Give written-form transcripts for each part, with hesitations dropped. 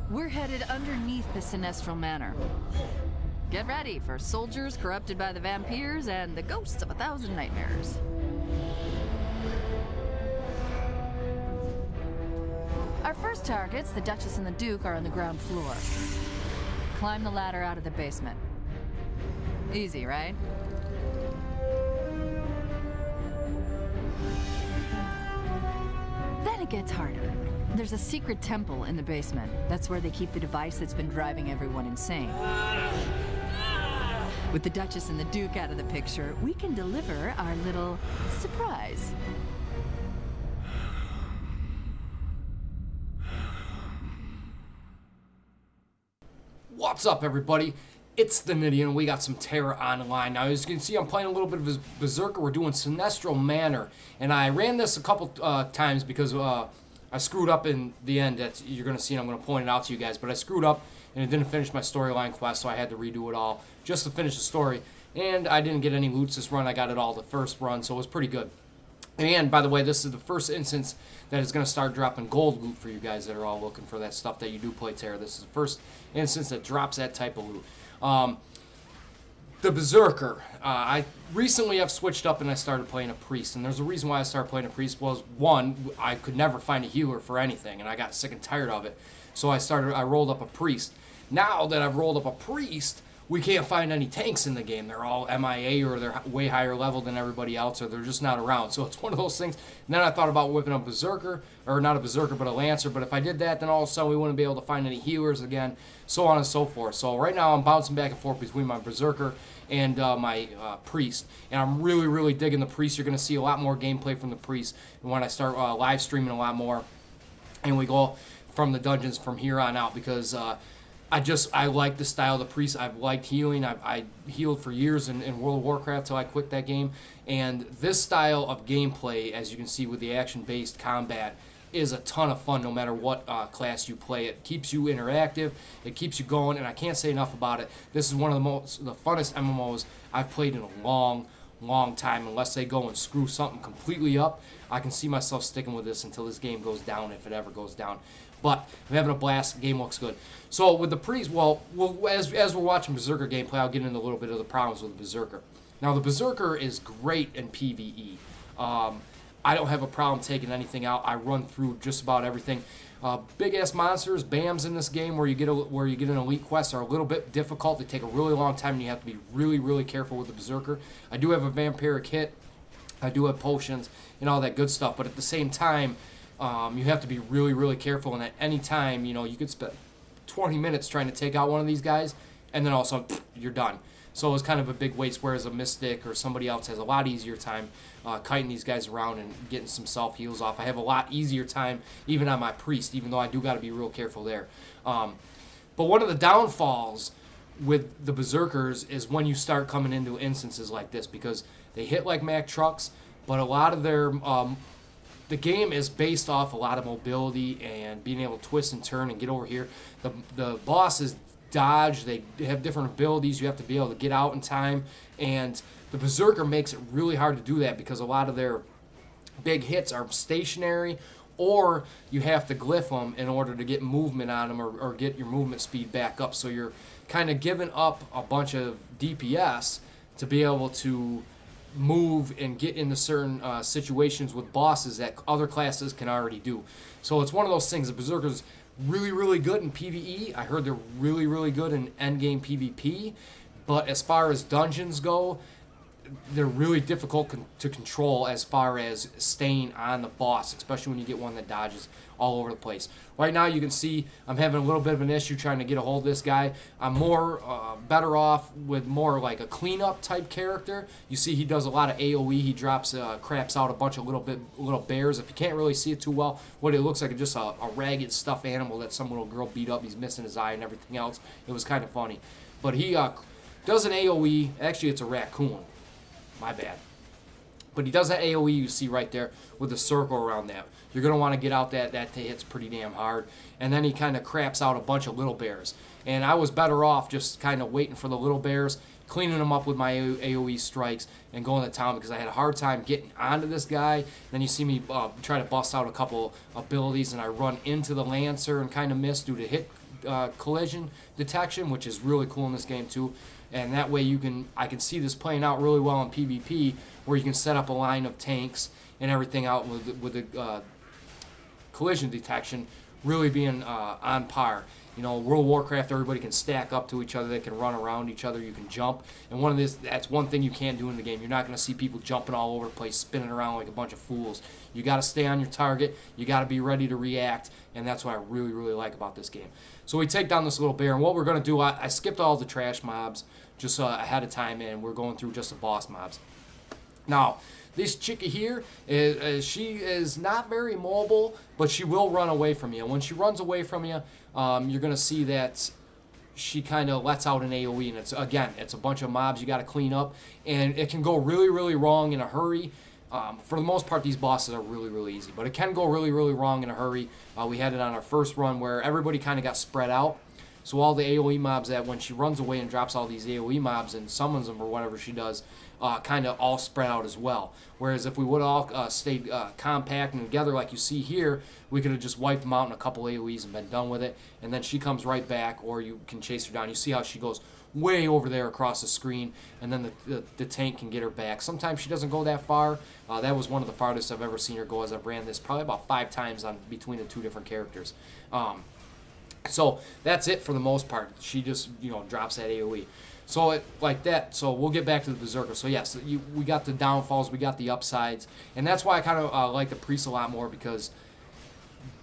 We're headed underneath the Sinestral Manor. Get ready for soldiers corrupted by the vampires and the ghosts of 1,000 nightmares. Our first targets, the Duchess and the Duke, are on the ground floor. Climb the ladder out of the basement. Easy, right? Then it gets harder. There's a secret temple in the basement. That's where they keep the device that's been driving everyone insane. With the Duchess and the Duke out of the picture, we can deliver our little surprise. What's up, everybody? It's TheNidien. We got some TERA Online. Now, as you can see, I'm playing a little bit of Berserker. We're doing Sinestral Manor. And I ran this a couple times because I screwed up in the end. That you're going to see, and I'm going to point it out to you guys. But I screwed up, and it didn't finish my storyline quest, so I had to redo it all just to finish the story. And I didn't get any loots this run. I got it all the first run, so it was pretty good. And, by the way, this is the first instance that is going to start dropping gold loot for you guys that are all looking for that stuff that you do play TERA. This is the first instance that drops that type of loot. The Berserker. I recently have switched up and I started playing a priest. And there's a reason why I started playing a priest was, one, I could never find a healer for anything, and I got sick and tired of it. So I rolled up a priest. Now that I've rolled up a priest, we can't find any tanks in the game. They're all MIA, or they're way higher level than everybody else, or they're just not around. So it's one of those things. And then I thought about whipping a Berserker, or not a Berserker, but a Lancer. But if I did that, then all of a sudden we wouldn't be able to find any healers again, so on and so forth. So right now I'm bouncing back and forth between my Berserker and my Priest. And I'm really, really digging the Priest. You're going to see a lot more gameplay from the Priest when I start live streaming a lot more. And we go from the dungeons from here on out, because I like the style of the Priest. I've liked healing. I healed for years in World of Warcraft till I quit that game. And this style of gameplay, as you can see with the action-based combat, is a ton of fun no matter what class you play. It keeps you interactive. It keeps you going, and I can't say enough about it. This is one of the funnest MMOs I've played in a long time. Unless they go and screw something completely up, I can see myself sticking with this until this game goes down, if it ever goes down. But I'm having a blast. The game looks good. So with the Priest, well as we're watching Berserker gameplay, I'll get into a little bit of the problems with the Berserker. Now, the Berserker is great in PvE. I don't have a problem taking anything out. I run through just about everything. Big-ass monsters, BAMs in this game where you get an elite quest are a little bit difficult. They take a really long time, and you have to be really, really careful with the Berserker. I do have a vampiric hit. I do have potions and all that good stuff, but at the same time, you have to be really, really careful, and at any time, you could spend 20 minutes trying to take out one of these guys, and then also you're done. So it's kind of a big waste, whereas a Mystic or somebody else has a lot easier time kiting these guys around and getting some self-heals off. I have a lot easier time even on my Priest, even though I do got to be real careful there. But one of the downfalls with the Berserkers is when you start coming into instances like this, because they hit like Mack trucks, but a lot of their... the game is based off a lot of mobility and being able to twist and turn and get over here. The bosses dodge. They have different abilities. You have to be able to get out in time. And the Berserker makes it really hard to do that, because a lot of their big hits are stationary, or you have to glyph them in order to get movement on them, or get your movement speed back up. So you're kind of giving up a bunch of DPS to be able to move and get into certain situations with bosses that other classes can already do. So it's one of those things. The Berserker's really, really good in PvE. I heard they're really, really good in endgame PvP. But as far as dungeons go, they're really difficult to control as far as staying on the boss, especially when you get one that dodges all over the place. Right now, you can see I'm having a little bit of an issue trying to get a hold of this guy. I'm better off with more like a cleanup type character. You see he does a lot of AoE. He drops, craps out a bunch of little bears. If you can't really see it too well, what it looks like is just a ragged stuffed animal that some little girl beat up. He's missing his eye and everything else. It was kind of funny. But he does an AoE. Actually, it's a raccoon. My bad. But he does that AoE you see right there with the circle around that. You're going to want to get out that hits pretty damn hard. And then he kind of craps out a bunch of little bears. And I was better off just kind of waiting for the little bears, cleaning them up with my AoE strikes, and going to town because I had a hard time getting onto this guy. Then you see me try to bust out a couple abilities, and I run into the Lancer and kind of miss due to hit collision detection, which is really cool in this game too. And that way I can see this playing out really well in PvP, where you can set up a line of tanks and everything out with the collision detection really being on par. You know, World of Warcraft, everybody can stack up to each other. They can run around each other. You can jump. And that's one thing you can't do in the game. You're not going to see people jumping all over the place, spinning around like a bunch of fools. You got to stay on your target. You got to be ready to react. And that's what I really, really like about this game. So we take down this little bear. And what we're going to do, I skipped all the trash mobs just ahead of time, and we're going through just the boss mobs. Now, this chicka here, she is not very mobile, but she will run away from you. And when she runs away from you, you're going to see that she kind of lets out an AoE. And it's a bunch of mobs you got to clean up. And it can go really, really wrong in a hurry. For the most part, these bosses are really, really easy. But it can go really, really wrong in a hurry. We had it on our first run where everybody kind of got spread out. So all the AoE mobs that when she runs away and drops all these AoE mobs and summons them or whatever she does, kind of all spread out as well. Whereas if we would all stayed compact and together like you see here, we could have just wiped them out in a couple AoEs and been done with it. And then she comes right back, or you can chase her down. You see how she goes way over there across the screen, and then the tank can get her back. Sometimes she doesn't go that far. That was one of the farthest I've ever seen her go as I've ran this, probably about 5 times between the 2 different characters. So that's it for the most part. She just, drops that AoE. So like that. So we'll get back to the Berserker. So yes, we got the downfalls, we got the upsides, and that's why I kind of like the priests a lot more, because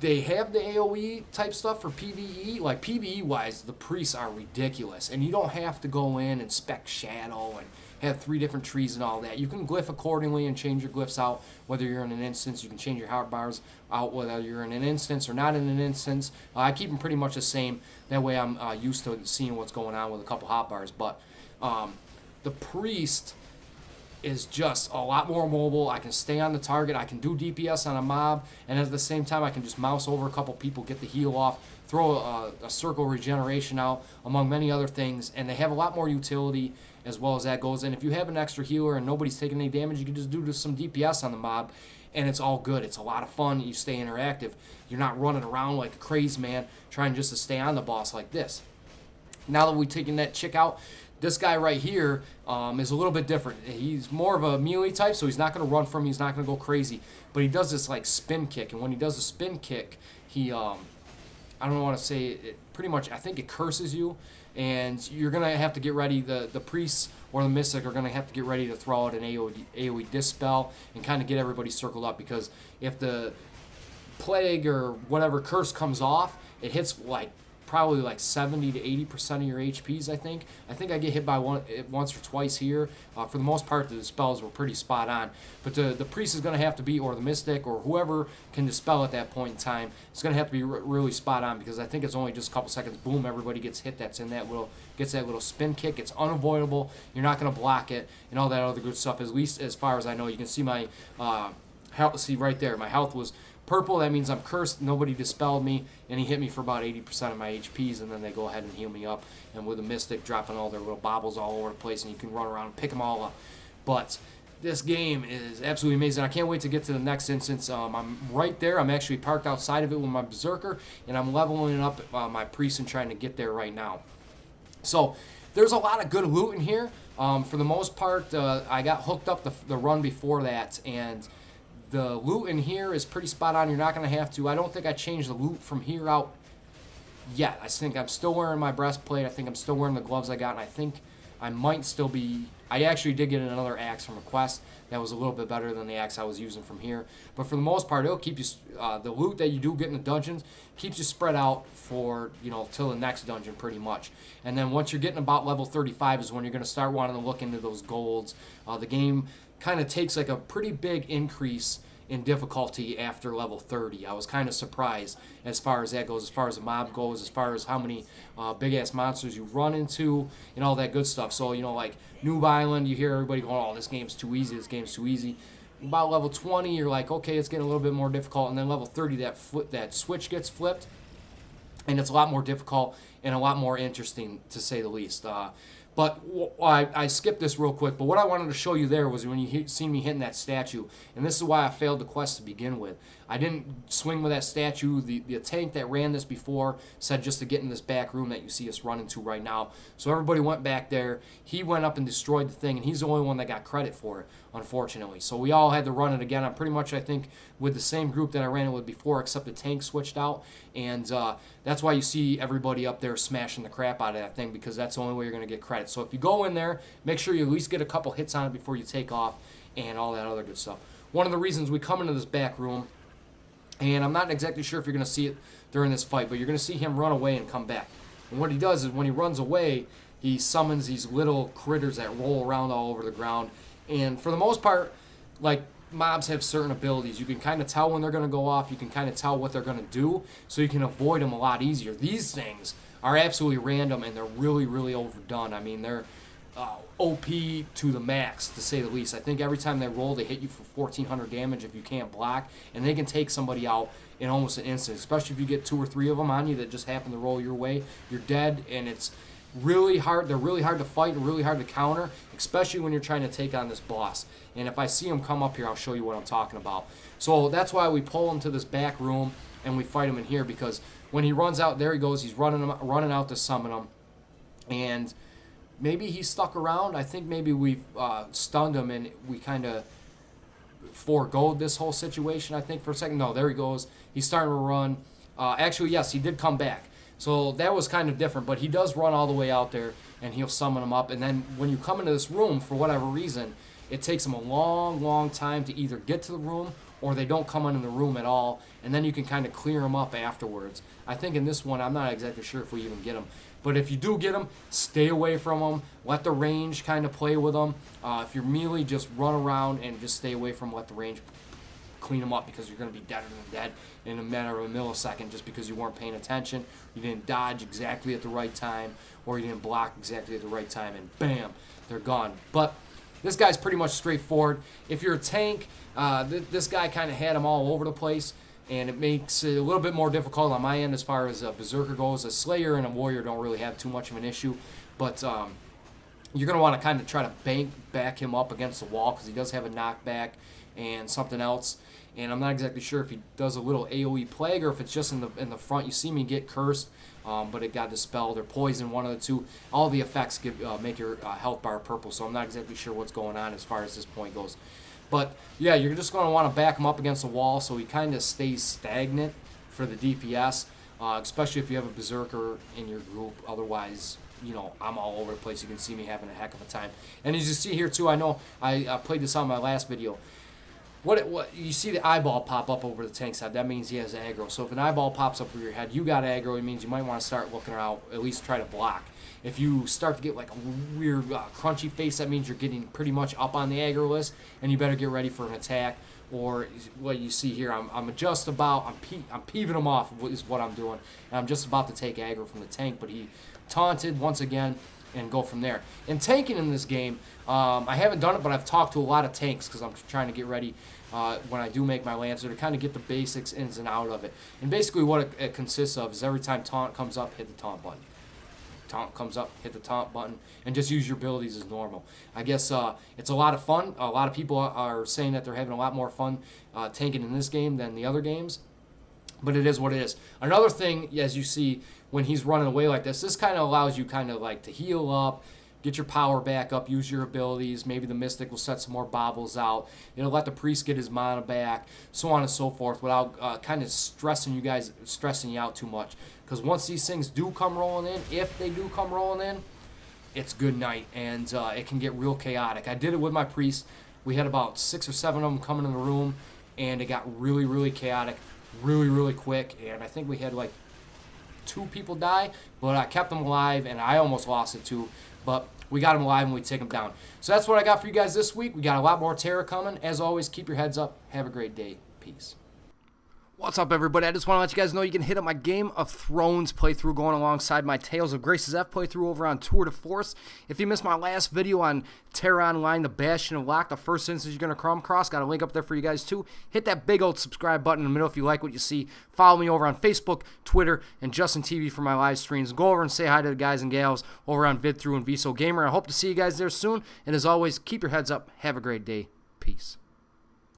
they have the AoE type stuff for PvE. Like PvE wise, the priests are ridiculous, and you don't have to go in and spec shadow and have 3 different trees and all that. You can glyph accordingly and change your glyphs out, whether you're in an instance. You can change your heart bars out whether you're in an instance or not in an instance. I keep them pretty much the same. That way I'm used to seeing what's going on with a couple hot bars. But the priest is just a lot more mobile. I can stay on the target. I can do DPS on a mob, and at the same time I can just mouse over a couple people, get the heal off, throw a circle regeneration out, among many other things. And they have a lot more utility as well as that goes. And if you have an extra healer and nobody's taking any damage, you can just do some DPS on the mob, and it's all good. It's a lot of fun. You stay interactive. You're not running around like a crazy man trying just to stay on the boss like this. Now that we've taken that chick out, this guy right here is a little bit different. He's more of a melee type, so he's not going to run from me. He's not going to go crazy. But he does this like spin kick, and when he does a spin kick, he I don't want to say it, pretty much I think it curses you, and you're going to have to get ready. The priests or the mystic are going to have to get ready to throw out an AoE dispel and kind of get everybody circled up, because if the plague or whatever curse comes off, it hits probably like 70 to 80% of your HPs, I think. I think I get hit by once or twice here. For the most part, the spells were pretty spot on. But the priest is going to have to be, or the mystic, or whoever can dispel at that point in time, it's going to have to be really spot on, because I think it's only just a couple seconds. Boom, everybody gets hit. That's in that gets that little spin kick. It's unavoidable. You're not going to block it, and all that other good stuff. At least as far as I know, you can see my health. See right there, my health was purple. That means I'm cursed. Nobody dispelled me, and he hit me for about 80% of my HPs, and then they go ahead and heal me up. And with a mystic, dropping all their little baubles all over the place, and you can run around and pick them all up. But this game is absolutely amazing. I can't wait to get to the next instance. I'm right there. I'm actually parked outside of it with my Berserker, and I'm leveling up my priest and trying to get there right now. So there's a lot of good loot in here. For the most part, I got hooked up the run before that, and the loot in here is pretty spot on. You're not going to have to. I don't think I changed the loot from here out yet. I think I'm still wearing my breastplate. I think I'm still wearing the gloves I got, and I think I might still be. I actually did get another axe from a quest that was a little bit better than the axe I was using from here. But for the most part, it'll keep you. The loot that you do get in the dungeons keeps you spread out for till the next dungeon pretty much. And then once you're getting about level 35 is when you're going to start wanting to look into those golds. The game kind of takes like a pretty big increase in difficulty after level 30. I was kind of surprised as far as that goes, as far as the mob goes, as far as how many big-ass monsters you run into, and all that good stuff. So, like Noob Island, you hear everybody going, oh, this game's too easy, this game's too easy. about level 20, you're like, okay, it's getting a little bit more difficult. And then level 30, that switch gets flipped. And it's a lot more difficult and a lot more interesting, to say the least. But I skipped this real quick. But what I wanted to show you there was when you seen me hitting that statue. And this is why I failed the quest to begin with. I didn't swing with that statue. The tank that ran this before said just to get in this back room that you see us running to right now. So everybody went back there. He went up and destroyed the thing. And he's the only one that got credit for it, unfortunately. So we all had to run it again. I'm pretty much, I think, with the same group that I ran it with before, except the tank switched out. And that's why you see everybody up there smashing the crap out of that thing, because that's the only way you're going to get credit. So if you go in there, make sure you at least get a couple hits on it before you take off and all that other good stuff. One of the reasons we come into this back room, and I'm not exactly sure if you're going to see it during this fight, but you're going to see him run away and come back. And what he does is when he runs away, he summons these little critters that roll around all over the ground. And for the most part, like, mobs have certain abilities. You can kind of tell when they're going to go off. You can kind of tell what they're going to do, so you can avoid them a lot easier. These things are absolutely random, and they're really, really overdone. I mean, they're OP to the max, to say the least. I think every time they roll, they hit you for 1,400 damage if you can't block, and they can take somebody out in almost an instant, especially if you get 2 or 3 of them on you that just happen to roll your way. You're dead, and it's really hard. They're really hard to fight and really hard to counter, especially when you're trying to take on this boss. And if I see him come up here, I'll show you what I'm talking about. So that's why we pull him to this back room and we fight him in here, because when he runs out, there he goes. He's running out to summon him. And maybe he's stuck around. I think maybe we've stunned him and we kind of foregoed this whole situation, I think, for a second. No, there he goes. He's starting to run. Actually, yes, he did come back. So that was kind of different, but he does run all the way out there, and he'll summon him up. And then when you come into this room, for whatever reason, it takes them a long, long time to either get to the room or they don't come into the room at all, and then you can kind of clear them up afterwards. I think in this one, I'm not exactly sure if we even get them. But if you do get them, stay away from them. Let the range kind of play with them. If you're melee, just run around and just stay away from let the range clean them up, because you're going to be deader than dead in a matter of a millisecond just because you weren't paying attention, you didn't dodge exactly at the right time, or you didn't block exactly at the right time, and bam, they're gone. But this guy's pretty much straightforward. If you're a tank, this guy kind of had them all over the place, and it makes it a little bit more difficult on my end as far as a Berserker goes. A Slayer and a Warrior don't really have too much of an issue, but you're going to want to kind of try to back him up against the wall, because he does have a knockback and something else. And I'm not exactly sure if he does a little AoE plague or if it's just in the front. You see me get cursed, but it got dispelled, or poison, one of the two. All the effects make your health bar purple, so I'm not exactly sure what's going on as far as this point goes. But yeah, you're just going to want to back him up against the wall so he kind of stays stagnant for the DPS, especially if you have a Berserker in your group. Otherwise, you know, I'm all over the place. You can see me having a heck of a time. And as you see here too, I know I played this on my last video. What you see the eyeball pop up over the tank side, that means he has aggro. So if an eyeball pops up over your head, you got aggro. It means you might want to start looking around, at least try to block. If you start to get like a weird crunchy face, that means you're getting pretty much up on the aggro list, and you better get ready for an attack. Or what you see here, I'm just about, I'm peeving him off is what I'm doing, and I'm just about to take aggro from the tank, but he taunted once again and go from there. And tanking in this game, I haven't done it, but I've talked to a lot of tanks because I'm trying to get ready when I do make my Lancer to kind of get the basics ins and out of it. And basically what it consists of is every time taunt comes up, hit the taunt button. Taunt comes up, hit the taunt button, and just use your abilities as normal. I guess it's a lot of fun. A lot of people are saying that they're having a lot more fun tanking in this game than the other games. But it is what it is. Another thing, as you see, when he's running away like this kind of allows you kind of like to heal up, get your power back up, use your abilities. Maybe the Mystic will set some more bobbles out. It'll let the Priest get his mana back, so on and so forth, without kind of stressing you out too much. Because once these things do come rolling in, if they do come rolling in, it's good night, and it can get real chaotic. I did it with my Priest. We had about 6 or 7 of them coming in the room, and it got really, really chaotic, really, really quick, and I think we had like 2 people die, but I kept them alive, and I almost lost it too, but we got them alive and we take them down. So that's what I got for you guys this week. We got a lot more TERA coming. As always, keep your heads up. Have a great day. Peace. What's up, everybody? I just want to let you guys know you can hit up my Game of Thrones playthrough going alongside my Tales of Grace's F playthrough over on Tour de Force. If you missed my last video on TERA Online, the Bastion of Lock, the first instance you're going to come across, got a link up there for you guys too. Hit that big old subscribe button in the middle if you like what you see. Follow me over on Facebook, Twitter, and Justin TV for my live streams. Go over and say hi to the guys and gals over on VidThru and VSO Gamer. I hope to see you guys there soon. And as always, keep your heads up. Have a great day. Peace.